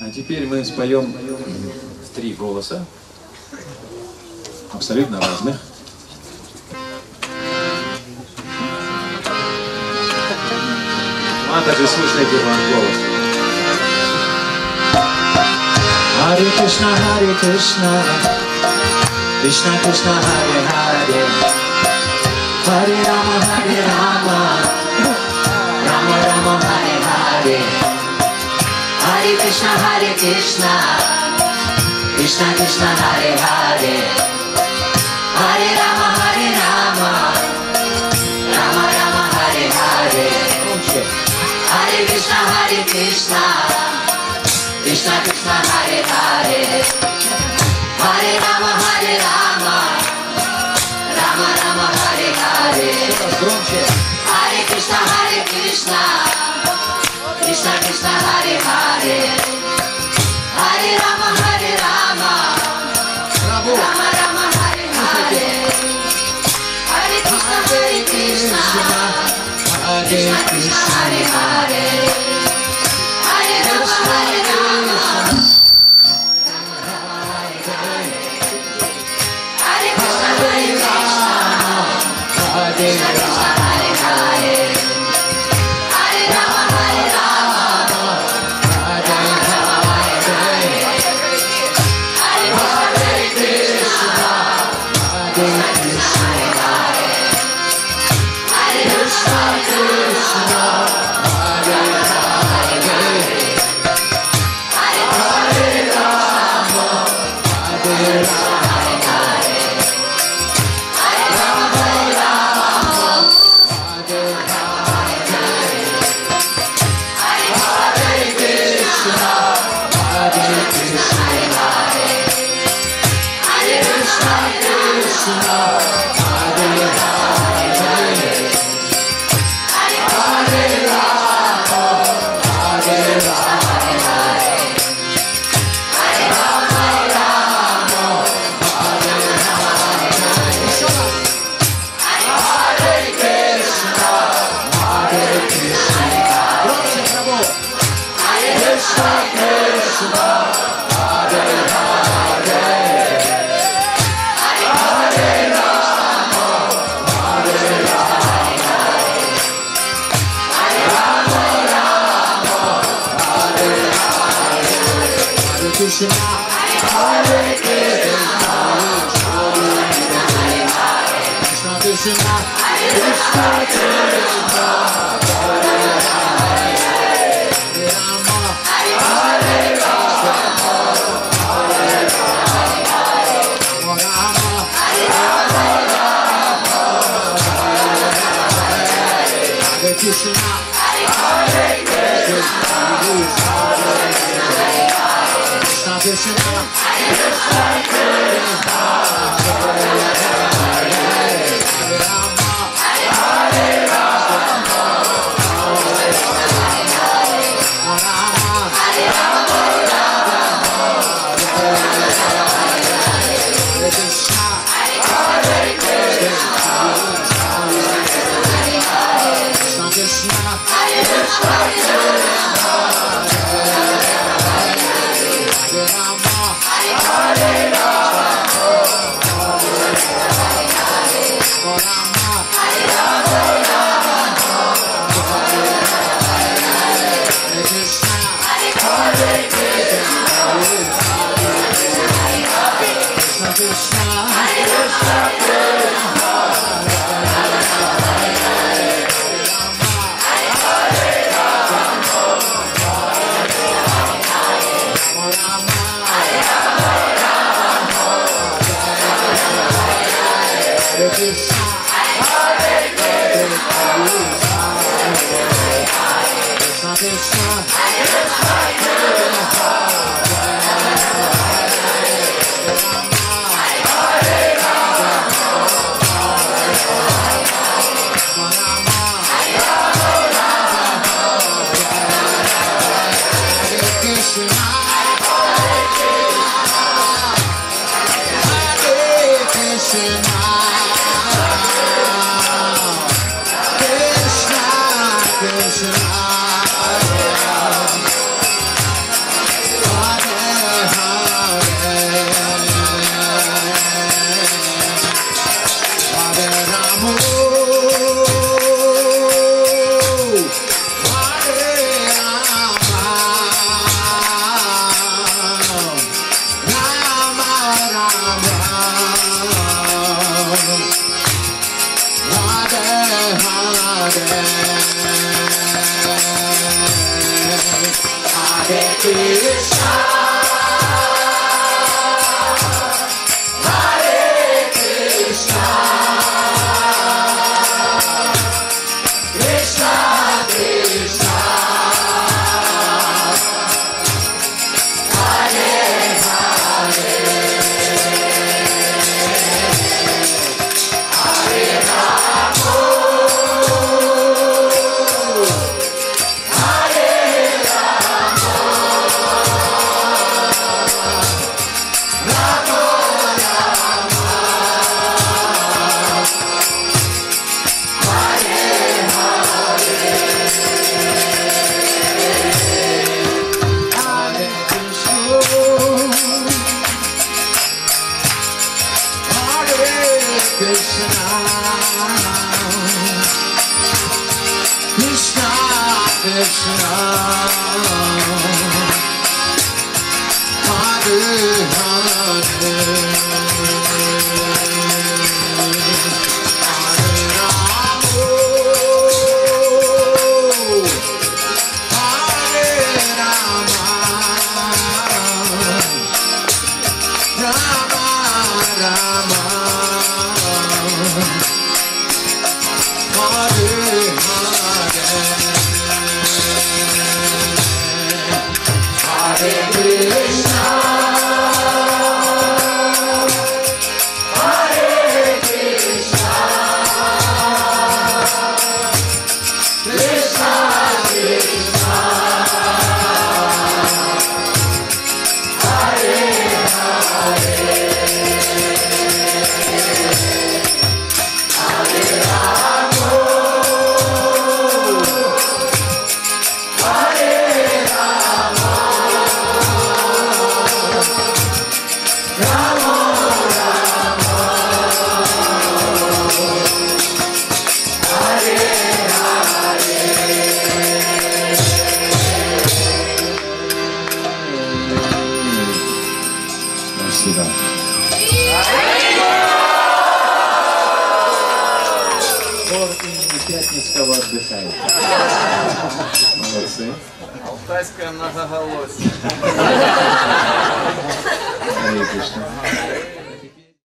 А теперь мы споем в 3 голоса, абсолютно разных. А также слушайте ваш голос. Харе Кришна, Кришна Кришна, Харе Харе, Харе Рама, Рама Рама, Харе Харе. Hare Krishna, Krishna Krishna, Hare Hare, Hare Rama, Rama Rama, Hare Hare. Hare Krishna, Krishna Krishna, Hare Hare, Hare Rama, Rama Rama, Hare Hare. Hare Krishna, Krishna Krishna, Hare Hare, Hare Rama, Rama Rama, Hare Hare. Hare Krishna, Krishna Krishna, Hare Hare, Hare Rama, Hare Krishna, Krishna Krishna, Hare Hare, Hare Rama, Пятницкого отдыхает. Молодцы. Алтайское многоголосие. Харе Кришна.